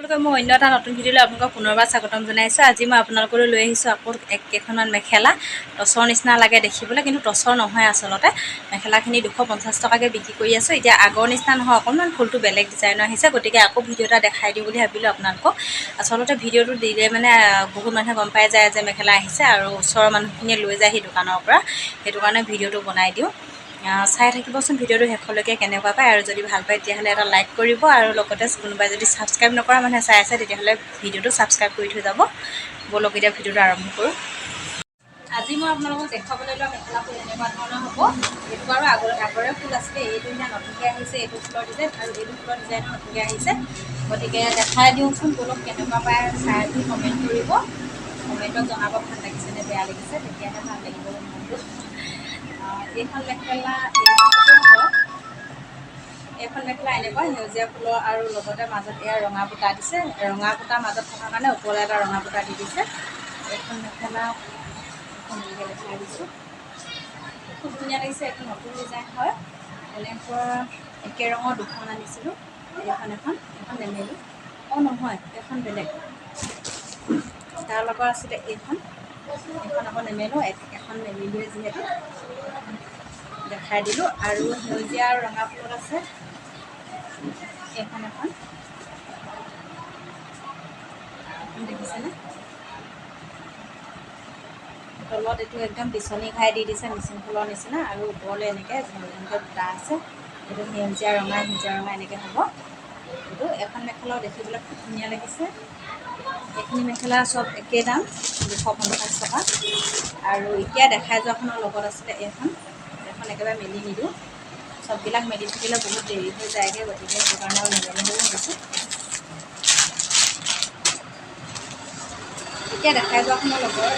সকলোকে মই অন্য এটা নতুন ভিডিঅ'লৈ আপোনালোকক পুনৰবাৰ স্বাগতম জনাইছোঁ। আজি মই আপোনালোকলৈ লৈ আহিছোঁ আকৌ কেইখনমান মেখেলা। টচৰ নিচিনা লাগে দেখিবলৈ, কিন্তু টচৰ নহয় আচলতে। মেখেলাখিনি 250 টকাকৈ বিক্ৰী কৰি আছোঁ। এতিয়া আগৰ নিচিনা নহয়, অকণমান ফুলটো বেলেগ ডিজাইনৰ আহিছে, গতিকে আকৌ ভিডিঅ' এটা দেখাই দিওঁ বুলি ভাবিলোঁ আপোনালোকক। আচলতে ভিডিঅ'টো দিলে মানে বহুত মানুহে গম পাই যায় যে মেখেলা আহিছে, আৰু ওচৰৰ মানুহখিনিয়ে লৈ যায় সেই দোকানৰ পৰা। সেইটো কাৰণে ভিডিঅ'টো বনাই দিওঁ। চাই থাকিবচোন ভিডিঅ'টো শেষলৈকে কেনেকুৱা পায়, আৰু যদি ভাল পায় তেতিয়াহ'লে এটা লাইক কৰিব, আৰু লগতে কোনোবাই যদি ছাবস্ক্ৰাইব নকৰা মানুহে চাই আছে তেতিয়াহ'লে ভিডিঅ'টো ছাবস্ক্ৰাইব কৰি থৈ যাব। ব'লক এতিয়া ভিডিঅ'টো আৰম্ভ কৰোঁ। আজি মই আপোনালোকক দেখুৱাবলৈ লোৱা মেখেলাবোৰ এনেকুৱা ধৰণৰ হ'ব। এইটো বাৰু আগৰে ফুল আছিলে, এইটো এতিয়া নতুনকৈ আহিছে। এইটো ফুলৰ ডিজাইন আৰু এইটো ফুলৰ ডিজাইনো নতুনকৈ আহিছে। গতিকে দেখাই দিওঁচোন, ব'লক কেনেকুৱা পায় চাই পিনি কমেণ্ট কৰিব। কমেণ্টত জনাব ভাল লাগিছে নে বেয়া লাগিছে, তেতিয়াহে ভাল লাগিব মনটো। এইখন মেখেলা এনেকুৱা সেউজীয়া ফুলৰ আৰু লগতে মাজত এয়া ৰঙা বুটা দিছে। ৰঙা বুটাৰ মাজত থকাৰ কাৰণে ওপৰলৈ এটা ৰঙা বুটা দি দিছে। এইখন মেখেলা দেখাই দিছোঁ, খুব ধুনীয়া লাগিছে। এইটো নতুন ডিজাইন হয়। এনেকুৱা একে ৰঙৰ দুখন আনিছিলোঁ। এখন নেমেলোঁ। নহয়, এখন বেলেগ। তাৰ লগত আছিলে এইখন আকৌ নেমেলোঁ। এখন নেমেলোৱে যিহেতু দেখাই দিলোঁ। আৰু সেউজীয়া আৰু ৰঙা ফুলত আছে এখন দেখিছেনে? তলত এইটো একদম বিচনী ঘাই দি দিছে মিচিং ফুলৰ নিচিনা, আৰু ওপৰলৈ এনেকৈ বুটা আছে। এইটো সেউজীয়া ৰঙা এনেকৈ হ'ব। এইটো এখন মেখেলাও দেখিবলৈ খুব ধুনীয়া লাগিছে। এইখিনি মেখেলা চব একেই দাম, 250 টকা। আৰু এতিয়া দেখাই যোৱাখনৰ লগত আছিলে এইখন একেবাৰে মেলি নিদিওঁ। চববিলাক মেলি থাকিলে বহুত দেৰি হৈ যায়গৈ, গতিকে সেইটো কাৰণে নেমেলোঁ বুলি ভাবিছোঁ। এতিয়া দেখাই যোৱাখনৰ লগত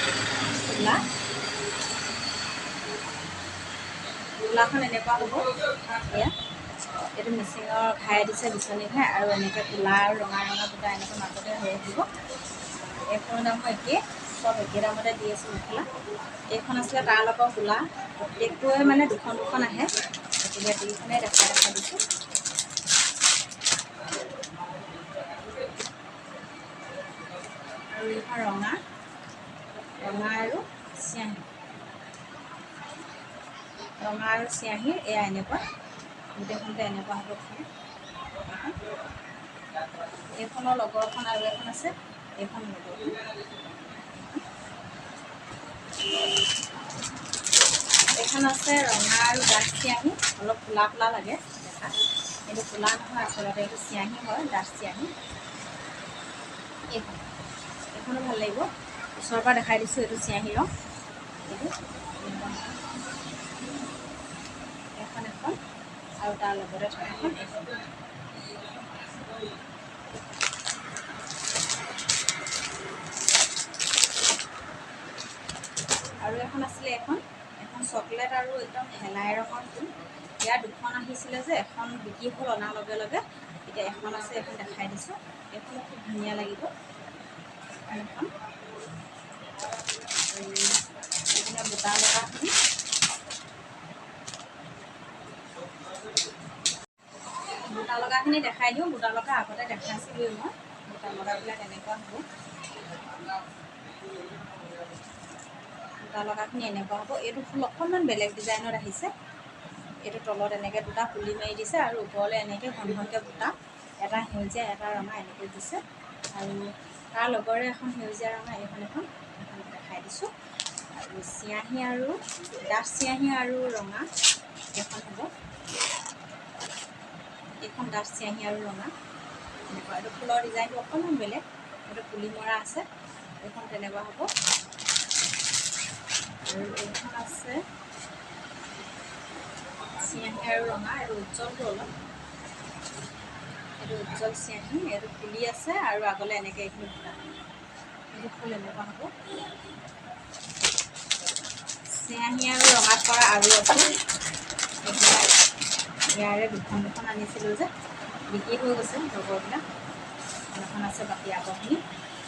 গোলাখন এনেকুৱা হ'ব। এয়া এইটো মিচিঙৰ ঘাই দিছে, বিচনী ঘাই, আৰু এনেকৈ ক'লা আৰু ৰঙা বুটা এনেকৈ মাজতে হৈ আহিব। এইখনৰ দামো একেই, চব একে দামতে দি আছোঁ মেখেলা। এইখন আছিলে তাৰ লগত গোলা। প্ৰত্যেকটোৱে মানে দুখন আহে, গতিকে দুইখনেই দেখাই দিছোঁ। আৰু এইখন ৰঙা আৰু চিয়াঁহী। এয়া এনেকুৱা গোটেইখনতে এনেকুৱা হ'ব। এইখনৰ লগৰখন আৰু এখন আছে, এইখন লগৰখন। এইখন আছে ৰঙা আৰু ডাঠ চিয়াঁহী, অলপ ক'লা লাগে দেখা। এইটো ক'লা নহয় আচলতে, এইটো চিয়াঁহী হয়, ডাঠ চিয়াঁহী। এইখনো ভাল লাগিব। ওচৰৰ পৰা দেখাই দিছোঁ। এইটো চিয়াঁহী ৰং। এখন আৰু তাৰ লগতে থকা এখন আৰু এখন আছিলে এখন চকলেট আৰু একদম হেলাই ৰঙৰ ফুল। ইয়াৰ দুখন আহিছিলে যে, এখন বিক্ৰী হ'ল অনাৰ লগে লগে। এতিয়া এখন আছে, এখন দেখাই দিছোঁ। এইখনো খুব ধুনীয়া লাগিব। এখন বুটা লগাখিনি দেখাই দিওঁ। বুটা লগা আগতে দেখাইছিলোঁৱেই মই। বুটা লগাবিলাক এনেকুৱা হ'ব। বুটা লগাখিনি এনেকুৱা হ'ব। এইটো ফুল অকণমান বেলেগ ডিজাইনত আহিছে। এইটো তলত এনেকৈ দুটা পুলি মাৰি দিছে, আৰু ওপৰলৈ এনেকৈ ঘনকৈ বুটা, এটা সেউজীয়া এটা ৰঙা এনেকৈ দিছে। আৰু তাৰ লগৰে এখন সেউজীয়া ৰঙা এখন দেখাই দিছোঁ। আৰু চিয়াঁহী আৰু ডাঠ চিয়াঁহী আৰু ৰঙা এখন হ'ব। এইখন ডাঠ চিয়াঁহী আৰু ৰঙা এনেকুৱা। এইটো ফুলৰ ডিজাইনটো অকণমান বেলেগ। এইটো পুলি মৰা আছে। এইখন তেনেকুৱা হ'ব। আৰু এইখন আছে চিয়াঁহী আৰু ৰঙা। এইটো উজ্জ্বলটো অলপ, এইটো উজ্জ্বল চিয়াঁহী। এইটো ফুলি আছে, আৰু আগলৈ এনেকৈ এইখিনি বুটা। এইটো ফুল এনেকুৱা হ'ব। চিয়াঁহী আৰু ৰঙাত কৰা আৰু আছে। ইয়াৰে দুখন আনিছিলোঁ যে, বিক্ৰী হৈ গৈছে লগৰবিলাক। এখন আছে, বাকী আগৰখিনি।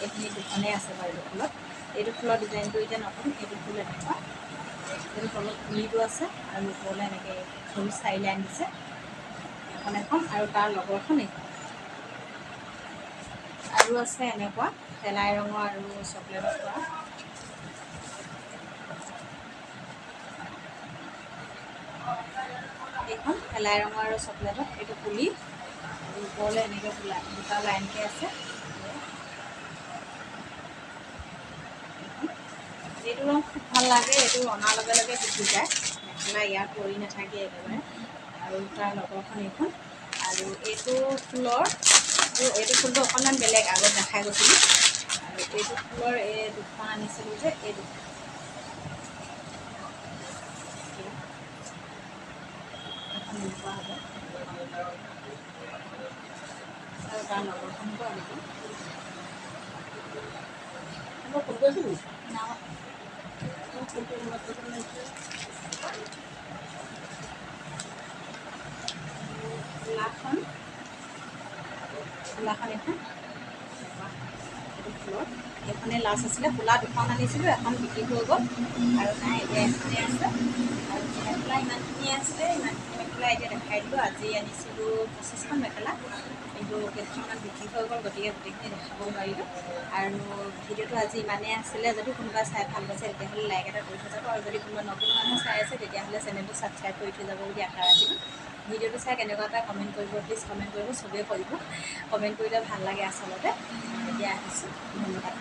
এইখিনি দুখনেই আছে বাৰু এইটো ফুলত। এইটো ফুলৰ ডিজাইনটো এতিয়া নতুন। এইটো ফুল এনেকুৱা। এইটো তলত পুলিটো আছে, আৰু ওপৰলৈ এনেকৈ ফুল 4 লাইন দিছে। এখন আৰু তাৰ লগৰখন এইখন। আৰু আছে এনেকুৱা শেলাই ৰঙৰ আৰু চকলেটত কৰা। এইখন শেলাই ৰঙৰ আৰু চকলেটত, এইটো পুলি আৰু ওপৰলৈ এনেকৈ দুটা লাইনকৈ আছে। এইটো ৰং খুব ভাল লাগে, এইটো অনাৰ লগে লগে গুচি যায়, মেখেলা ইয়াত পৰি নাথাকে একেবাৰে। আৰু তাৰ লগৰখন এইখন, আৰু এইটো ফুলটো অকণমান বেলেগ, আগত দেখাই গৈছিলোঁ। আৰু এইটো ফুলৰ এই দুখন আনিছিলোঁ যে, এই দুখন এনেকুৱা হ'ব। আৰু তাৰ লগৰখনকো আনিব। ফুলাখন এখন এইটো ফুলৰ এইখনেই লাষ্ট আছিলে। ফুলা দুখন আনিছিলোঁ, এখন বিক্ৰী হৈ গ'ল আৰু নাই, এতিয়া এখনেই আছে। আৰু মেখেলা ইমানখিনি আছিলে, ইমানখিনি মেখেলা এতিয়া দেখাই দিলোঁ। আজি আনিছিলোঁ 25খন মেখেলা, কিন্তু কেইখনমান বিক্ৰী হৈ গ'ল, গতিকে গোটেইখিনি দেখাব নোৱাৰিলোঁ। আৰু ভিডিঅ'টো আজি ইমানেই আছিলে। যদি কোনোবা চাই ভাল পাইছে তেতিয়াহ'লে লাইক এটা কৰি থৈ যাব, আৰু যদি কোনোবা নতুন মানুহ চাই আছে তেতিয়াহ'লে চেনেলটো ছাবস্ক্ৰাইব কৰি থৈ যাব বুলি আশা ৰাখিলোঁ। ভিডিঅ'টো চাই কেনেকুৱা এটা কমেণ্ট কৰিব, প্লিজ কমেণ্ট কৰিব, চবেই কৰিব। কমেণ্ট কৰিলে ভাল লাগে আচলতে। এতিয়া আহিছোঁ, ধন্যবাদ।